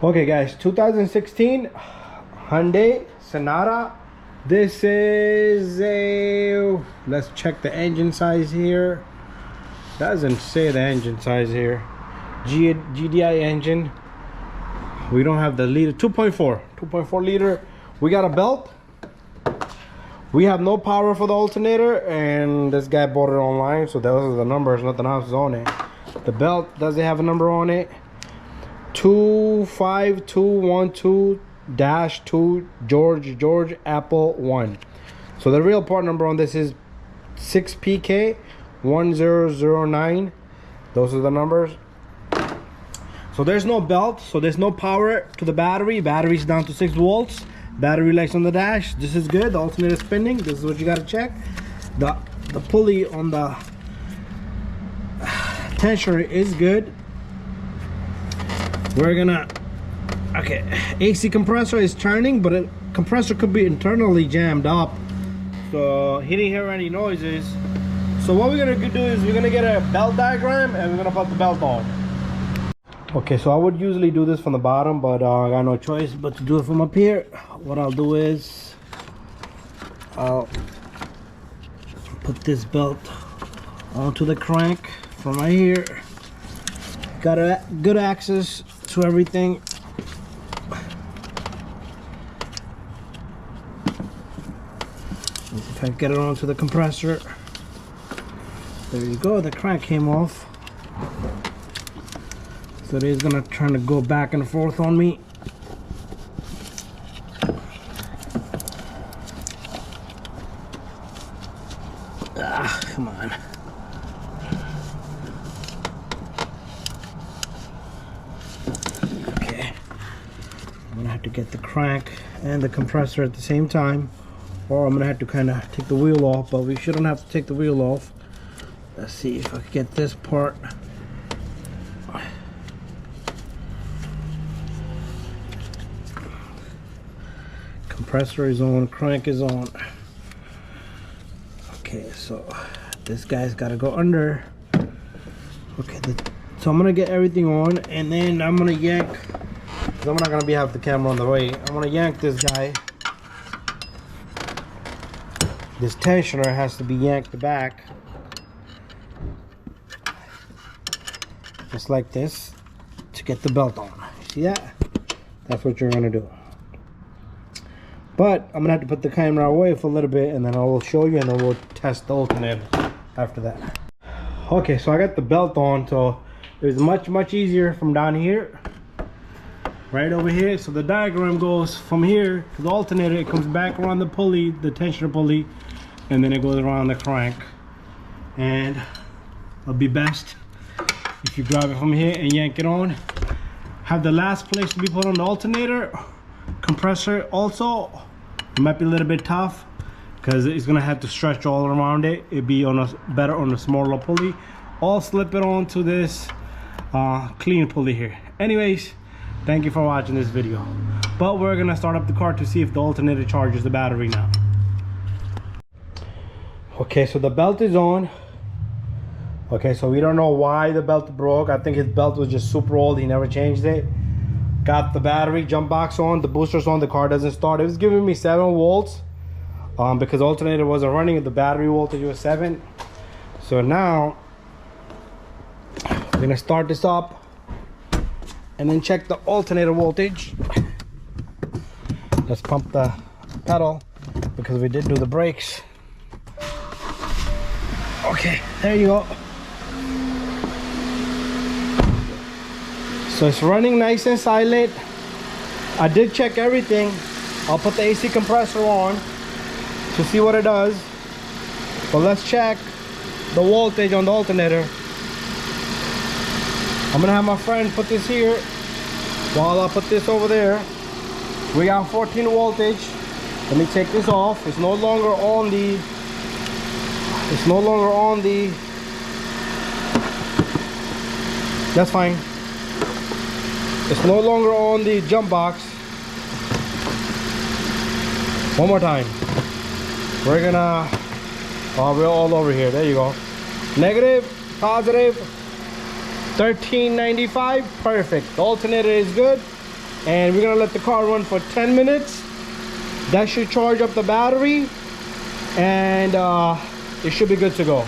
Okay guys, 2016 Hyundai Sonata. This is a, let's check the engine size here. Doesn't say the engine size here. GDI engine. We don't have the liter. 2.4 liter. We got a belt. We have no power for the alternator, and this guy bought it online, so those are the numbers, nothing else is on it. The belt doesn't have a number on it. 25212-2 George Apple 1. So the real part number on this is 6PK1009. Those are the numbers. So there's no belt, so there's no power to the battery. Battery's down to 6 volts. Battery lights on the dash. This is good. The alternator is spinning. This is what you got to check. The pulley on the tensioner is good. We're gonna, okay, AC compressor is turning, but compressor could be internally jammed up, so he didn't hear any noises. So what we're gonna do is we're gonna get a belt diagram and we're gonna put the belt on. Okay, so I would usually do this from the bottom, but I got no choice but to do it from up here. What I'll do is I'll put this belt onto the crank from right here. Got a good access to everything. If I get it onto the compressor, there you go. The crank came off, so it is gonna try to go back and forth on me. Come on. I'm gonna have to get the crank and the compressor at the same time, or I'm gonna have to kind of take the wheel off, but we shouldn't have to take the wheel off. Let's see if I can get this part. Compressor is on, crank is on. Okay, so this guy's got to go under. Okay, so I'm gonna get everything on, and then I'm gonna yank. I'm not gonna have the camera on the way. I'm gonna yank this guy. This tensioner has to be yanked back, just like this, to get the belt on. See that? That's what you're gonna do. But I'm gonna have to put the camera away for a little bit, and then I will show you, and then we'll test the alternator after that. Okay, so I got the belt on, so it was much easier from down here. Right over here. So the diagram goes from here to the alternator. It comes back around the pulley, the tensioner pulley, and then it goes around the crank. And it'll be best if you grab it from here and yank it on. Have the last place to be put on the alternator. Compressor also, it might be a little bit tough because it's gonna have to stretch all around it. It'd be on better on a smaller pulley. I'll slip it onto this clean pulley here. Anyways, thank you for watching this video. But we're gonna start up the car to see if the alternator charges the battery now. Okay, so the belt is on. Okay, so we don't know why the belt broke. I think his belt was just super old. He never changed it. Got the battery jump box on. The booster's on. The car doesn't start. It was giving me 7 volts because alternator wasn't running. The battery voltage was 7. So now we're gonna start this up and then check the alternator voltage. Let's pump the pedal because we did do the brakes. Okay, there you go. So it's running nice and silent. I did check everything. I'll put the AC compressor on to see what it does. But let's check the voltage on the alternator. I'm gonna have my friend put this here while I put this over there. We got 14 voltage. Let me take this off. It's no longer on the that's fine. It's no longer on the jump box. One more time. We're gonna, oh, we're all over here. There you go. Negative, positive, 1395, perfect. The alternator is good. and we're gonna let the car run for 10 minutes. That should charge up the battery, and it should be good to go.